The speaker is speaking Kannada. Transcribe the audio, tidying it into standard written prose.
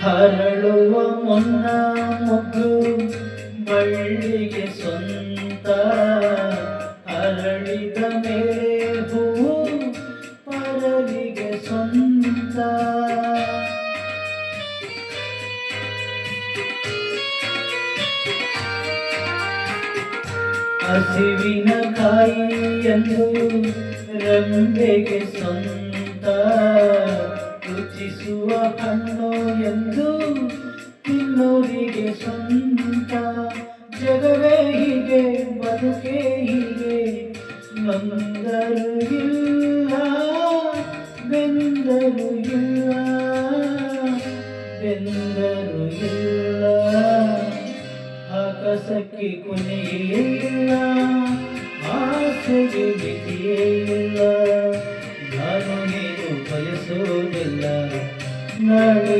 ಹರಳುವ ಮುನ್ನ ಮೊಗ್ಗು ಬಳ್ಳಿಗೆ ಸ್ವಂತ, ಅರಳಿದ ಮೇಲೆ ಹೂವು ಪರಲಿಗೆ ಸ್ವಂತ. ಹಸಿವಿನ ಕಾಯಿಯನ್ನು ರಂಬೆಗೆ ಸ್ವಂತ, ರುಚಿಸುವ ಹಣ್ಣು ಎಂದು ತಿನ್ನೋರಿಗೆ ಸ್ವಂತ. ಜಗವೇ ಹೀಗೆ, ಬದುಕೇ ಹೀಗೆ, ನೊಂದರು ಇಲ್ಲ ಬೆಂದರು ಇಲ್ಲ, ಬೆಂದರು ಇಲ್ಲ. ಆಕಾಶಕ್ಕೆ ಕೊನೆಯೇ ಇಲ್ಲ, ಆಸೆಗೆ ಮಿತಿಯೇ ಇಲ್ಲ. ನಾನು ನೀನು ಬಯಸೋದಿಲ್ಲ ನಾಳೆ